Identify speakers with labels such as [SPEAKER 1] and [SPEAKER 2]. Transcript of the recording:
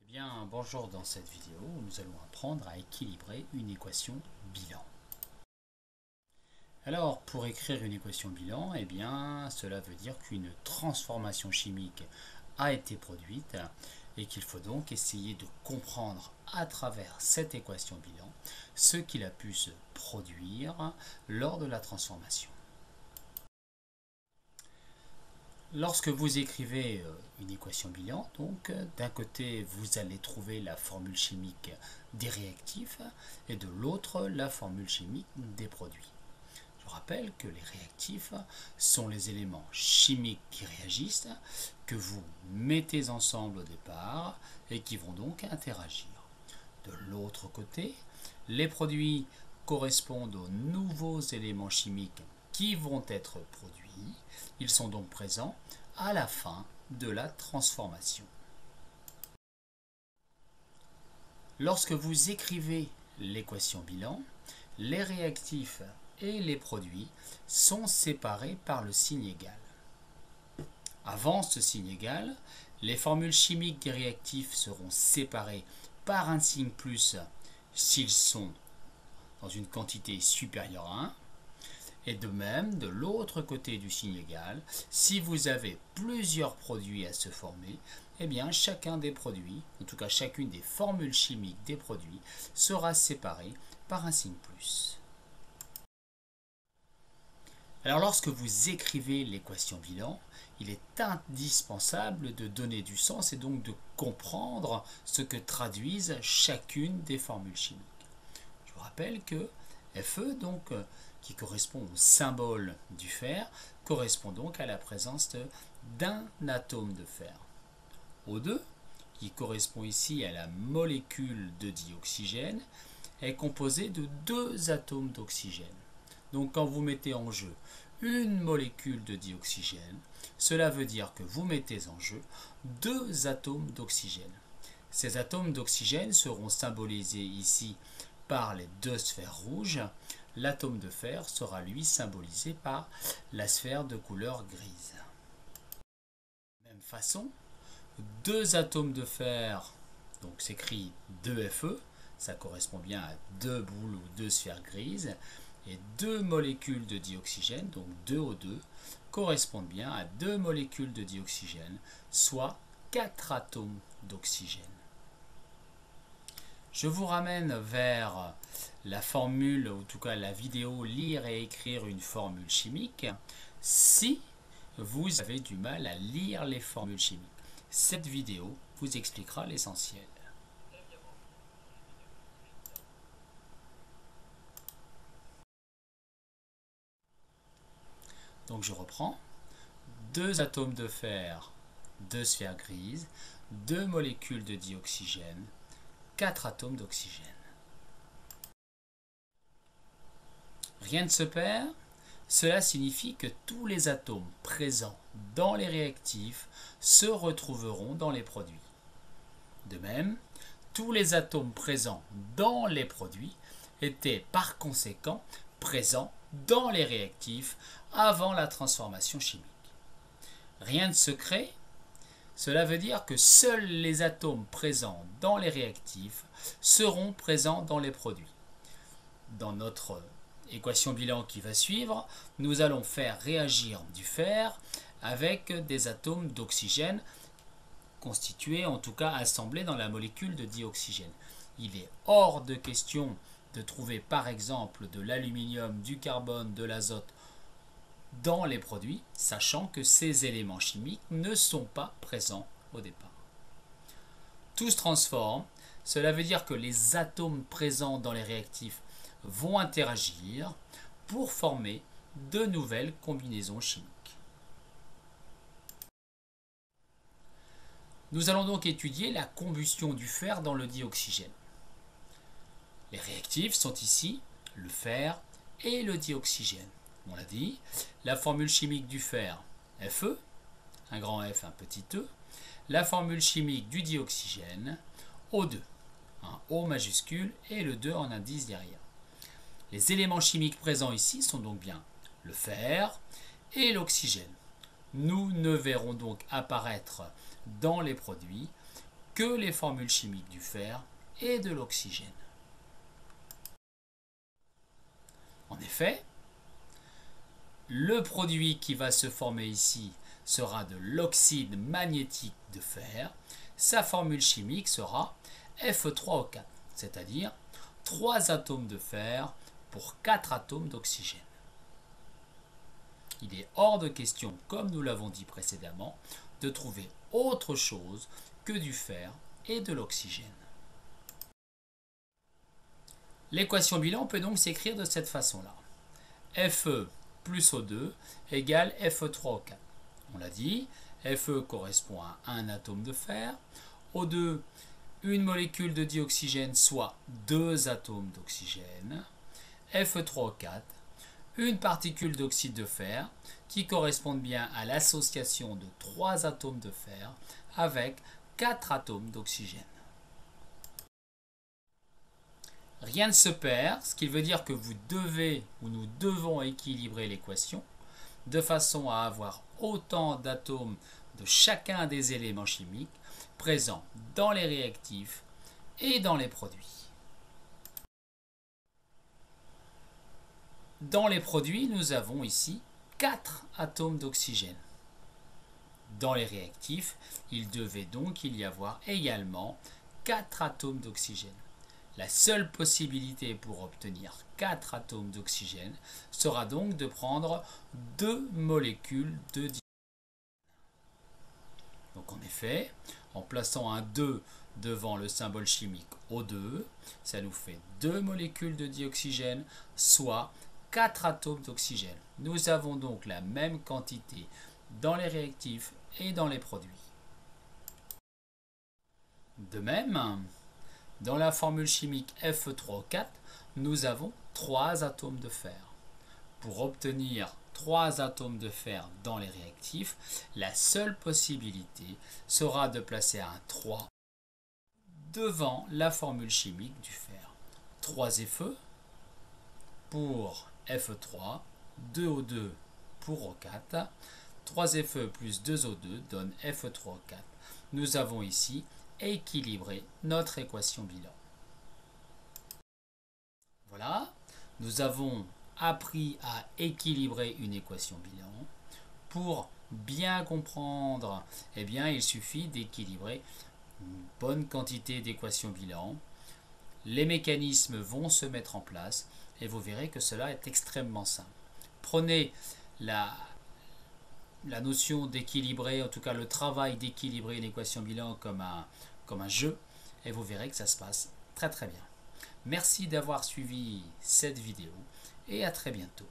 [SPEAKER 1] Bien, bonjour, dans cette vidéo, nous allons apprendre à équilibrer une équation bilan. Alors, pour écrire une équation bilan, eh bien, cela veut dire qu'une transformation chimique a été produite et qu'il faut donc essayer de comprendre à travers cette équation bilan ce qu'il a pu se produire lors de la transformation. Lorsque vous écrivez une équation bilan, donc d'un côté vous allez trouver la formule chimique des réactifs et de l'autre la formule chimique des produits. Je rappelle que les réactifs sont les éléments chimiques qui réagissent, que vous mettez ensemble au départ et qui vont donc interagir. De l'autre côté, les produits correspondent aux nouveaux éléments chimiques qui vont être produits. Ils sont donc présents à la fin de la transformation. Lorsque vous écrivez l'équation bilan, les réactifs et les produits sont séparés par le signe égal. Avant ce signe égal, les formules chimiques des réactifs seront séparées par un signe plus s'ils sont dans une quantité supérieure à 1. Et de même, de l'autre côté du signe égal, si vous avez plusieurs produits à se former, eh bien chacun des produits, en tout cas chacune des formules chimiques des produits, sera séparée par un signe plus. Alors lorsque vous écrivez l'équation bilan, il est indispensable de donner du sens et donc de comprendre ce que traduisent chacune des formules chimiques. Je vous rappelle que Fe, donc, qui correspond au symbole du fer, correspond donc à la présence d'un atome de fer. O2, qui correspond ici à la molécule de dioxygène, est composé de deux atomes d'oxygène. Donc quand vous mettez en jeu une molécule de dioxygène, cela veut dire que vous mettez en jeu deux atomes d'oxygène. Ces atomes d'oxygène seront symbolisés ici par les deux sphères rouges. L'atome de fer sera lui symbolisé par la sphère de couleur grise. De la même façon, deux atomes de fer, donc s'écrit 2Fe, ça correspond bien à deux boules ou deux sphères grises, et deux molécules de dioxygène, donc 2O2, correspondent bien à deux molécules de dioxygène, soit 4 atomes d'oxygène. Je vous ramène vers la formule, ou en tout cas la vidéo lire et écrire une formule chimique, si vous avez du mal à lire les formules chimiques. Cette vidéo vous expliquera l'essentiel. Donc je reprends. Deux atomes de fer, deux sphères grises, deux molécules de dioxygène, 4 atomes d'oxygène. Rien ne se perd. Cela signifie que tous les atomes présents dans les réactifs se retrouveront dans les produits. De même, tous les atomes présents dans les produits étaient par conséquent présents dans les réactifs avant la transformation chimique. Rien de secret. Cela veut dire que seuls les atomes présents dans les réactifs seront présents dans les produits. Dans notre équation bilan qui va suivre, nous allons faire réagir du fer avec des atomes d'oxygène constitués, en tout cas assemblés dans la molécule de dioxygène. Il est hors de question de trouver par exemple de l'aluminium, du carbone, de l'azote dans les produits, sachant que ces éléments chimiques ne sont pas présents au départ. Tout se transforme, cela veut dire que les atomes présents dans les réactifs vont interagir pour former de nouvelles combinaisons chimiques. Nous allons donc étudier la combustion du fer dans le dioxygène. Les réactifs sont ici le fer et le dioxygène. On l'a dit, la formule chimique du fer, Fe, un grand F, un petit e. La formule chimique du dioxygène, O2, un O majuscule et le 2 en indice derrière. Les éléments chimiques présents ici sont donc bien le fer et l'oxygène. Nous ne verrons donc apparaître dans les produits que les formules chimiques du fer et de l'oxygène. En effet, le produit qui va se former ici sera de l'oxyde magnétique de fer. Sa formule chimique sera Fe3O4, c'est-à-dire 3 atomes de fer pour 4 atomes d'oxygène. Il est hors de question, comme nous l'avons dit précédemment, de trouver autre chose que du fer et de l'oxygène. L'équation bilan peut donc s'écrire de cette façon-là. Fe plus O2 égale Fe3O4. On l'a dit, Fe correspond à un atome de fer, O2, une molécule de dioxygène, soit 2 atomes d'oxygène, Fe3O4, une particule d'oxyde de fer qui correspondent bien à l'association de 3 atomes de fer avec 4 atomes d'oxygène. Rien ne se perd, ce qui veut dire que vous devez ou nous devons équilibrer l'équation de façon à avoir autant d'atomes de chacun des éléments chimiques présents dans les réactifs et dans les produits. Dans les produits, nous avons ici 4 atomes d'oxygène. Dans les réactifs, il devait donc y avoir également 4 atomes d'oxygène. La seule possibilité pour obtenir 4 atomes d'oxygène sera donc de prendre 2 molécules de dioxygène. Donc en effet, en plaçant un 2 devant le symbole chimique O2, ça nous fait 2 molécules de dioxygène, soit 4 atomes d'oxygène. Nous avons donc la même quantité dans les réactifs et dans les produits. De même, dans la formule chimique Fe3O4, nous avons 3 atomes de fer. Pour obtenir 3 atomes de fer dans les réactifs, la seule possibilité sera de placer un 3 devant la formule chimique du fer. 3 Fe pour Fe3, 2O2 pour O4, 3 Fe plus 2O2 donne Fe3O4. Nous avons ici équilibré notre équation bilan. Voilà, nous avons appris à équilibrer une équation bilan. Pour bien comprendre, eh bien, il suffit d'équilibrer une bonne quantité d'équations bilan. Les mécanismes vont se mettre en place et vous verrez que cela est extrêmement simple. Prenez la notion d'équilibrer, en tout cas le travail d'équilibrer une équation bilan comme un jeu, et vous verrez que ça se passe très très bien. Merci d'avoir suivi cette vidéo et à très bientôt.